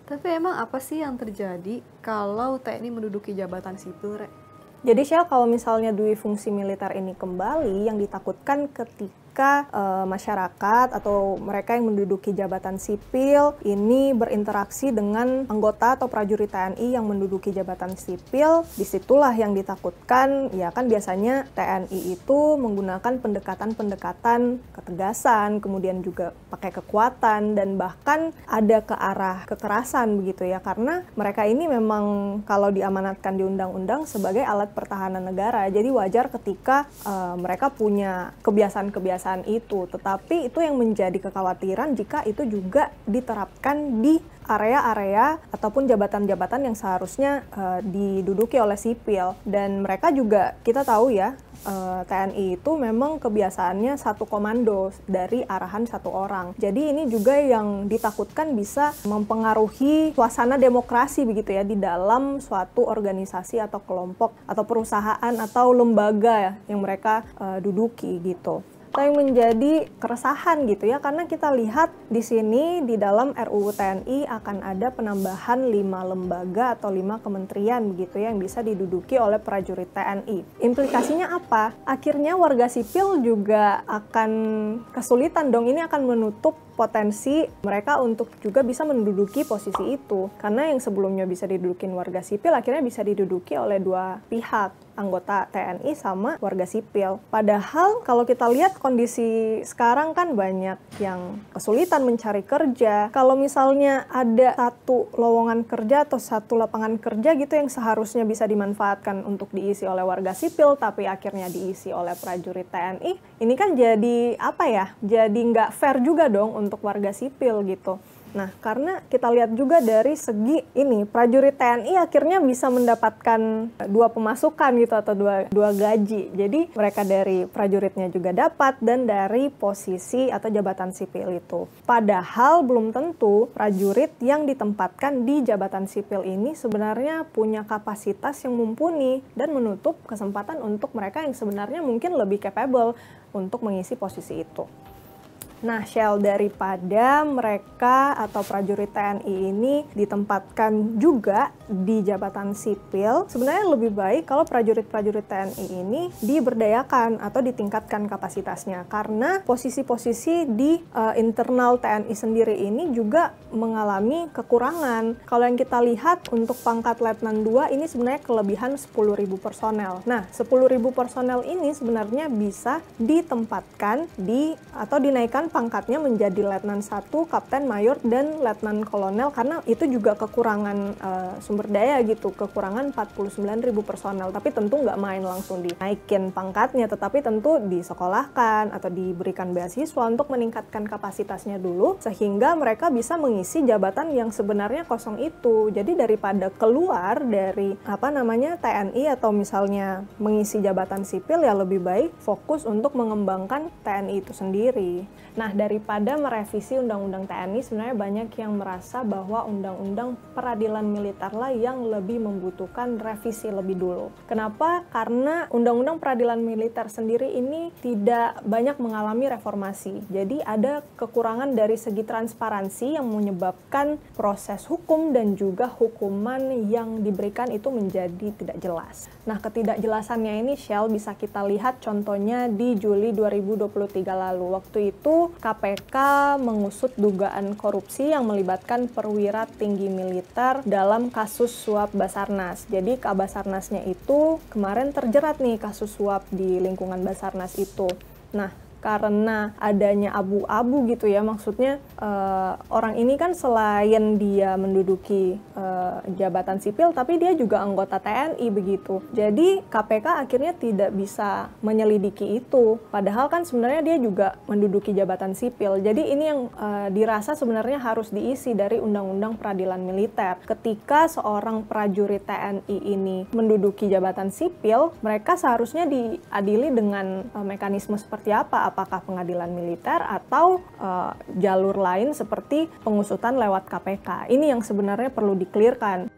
Tapi emang apa sih yang terjadi kalau TNI menduduki jabatan sipil, Rek? Jadi Syel, kalau misalnya dui fungsi militer ini kembali, yang ditakutkan ketika masyarakat atau mereka yang menduduki jabatan sipil ini berinteraksi dengan anggota atau prajurit TNI yang menduduki jabatan sipil, disitulah yang ditakutkan, ya kan biasanya TNI itu menggunakan pendekatan-pendekatan ketegasan, kemudian juga pakai kekuatan, dan bahkan ada ke arah kekerasan begitu ya, karena mereka ini memang kalau diamanatkan di undang-undang sebagai alat pertahanan negara, jadi wajar ketika mereka punya kebiasaan-kebiasaan itu, tetapi itu yang menjadi kekhawatiran jika itu juga diterapkan di area-area ataupun jabatan-jabatan yang seharusnya diduduki oleh sipil. Dan mereka juga, kita tahu ya, TNI itu memang kebiasaannya satu komando dari arahan satu orang. Jadi ini juga yang ditakutkan bisa mempengaruhi suasana demokrasi begitu ya di dalam suatu organisasi atau kelompok atau perusahaan atau lembaga yang mereka duduki gitu. Yang menjadi keresahan gitu ya, karena kita lihat di sini di dalam RUU TNI akan ada penambahan 5 lembaga atau 5 kementerian begitu ya yang bisa diduduki oleh prajurit TNI. Implikasinya apa? Akhirnya warga sipil juga akan kesulitan dong, ini akan menutup potensi mereka untuk juga bisa menduduki posisi itu. Karena yang sebelumnya bisa didudukin warga sipil akhirnya bisa diduduki oleh dua pihak, anggota TNI sama warga sipil. Padahal kalau kita lihat kondisi sekarang kan banyak yang kesulitan mencari kerja. Kalau misalnya ada satu lowongan kerja atau satu lapangan kerja gitu yang seharusnya bisa dimanfaatkan untuk diisi oleh warga sipil tapi akhirnya diisi oleh prajurit TNI, ini kan jadi apa ya? Jadi nggak fair juga dong untuk warga sipil gitu. Nah, karena kita lihat juga dari segi ini, prajurit TNI akhirnya bisa mendapatkan dua pemasukan gitu atau dua gaji. Jadi mereka dari prajuritnya juga dapat dan dari posisi atau jabatan sipil itu. Padahal belum tentu prajurit yang ditempatkan di jabatan sipil ini sebenarnya punya kapasitas yang mumpuni dan menutup kesempatan untuk mereka yang sebenarnya mungkin lebih capable untuk mengisi posisi itu. Nah, Shell, daripada mereka atau prajurit TNI ini ditempatkan juga di jabatan sipil, sebenarnya lebih baik kalau prajurit-prajurit TNI ini diberdayakan atau ditingkatkan kapasitasnya. Karena posisi-posisi di internal TNI sendiri ini juga mengalami kekurangan. Kalau yang kita lihat untuk pangkat Letnan 2 ini sebenarnya kelebihan 10.000 personel. Nah, 10.000 personel ini sebenarnya bisa ditempatkan atau dinaikkan pangkatnya menjadi Letnan 1, Kapten, Mayor, dan Letnan Kolonel karena itu juga kekurangan sumber daya gitu, kekurangan 49.000 personel. Tapi tentu nggak main langsung dinaikin pangkatnya, tetapi tentu disekolahkan atau diberikan beasiswa untuk meningkatkan kapasitasnya dulu sehingga mereka bisa mengisi jabatan yang sebenarnya kosong itu. Jadi daripada keluar dari TNI atau misalnya mengisi jabatan sipil, ya lebih baik fokus untuk mengembangkan TNI itu sendiri. Nah, daripada merevisi Undang-Undang TNI, sebenarnya banyak yang merasa bahwa Undang-Undang Peradilan Militer lah yang lebih membutuhkan revisi lebih dulu. Kenapa? Karena Undang-Undang Peradilan Militer sendiri ini tidak banyak mengalami reformasi. Jadi ada kekurangan dari segi transparansi yang menyebabkan proses hukum dan juga hukuman yang diberikan itu menjadi tidak jelas. Nah, ketidakjelasannya ini, Shell, bisa kita lihat contohnya di Juli 2023 lalu. Waktu itu KPK mengusut dugaan korupsi yang melibatkan perwira tinggi militer dalam kasus suap Basarnas. Jadi Basarnasnya itu kemarin terjerat nih kasus suap di lingkungan Basarnas itu. Nah, karena adanya abu-abu gitu ya, maksudnya orang ini kan selain dia menduduki jabatan sipil, tapi dia juga anggota TNI begitu. Jadi KPK akhirnya tidak bisa menyelidiki itu, padahal kan sebenarnya dia juga menduduki jabatan sipil. Jadi ini yang dirasa sebenarnya harus diisi dari Undang-Undang Peradilan Militer. Ketika seorang prajurit TNI ini menduduki jabatan sipil, mereka seharusnya diadili dengan mekanisme seperti apa? Apakah pengadilan militer atau jalur lain seperti pengusutan lewat KPK. Ini yang sebenarnya perlu di-clearkan.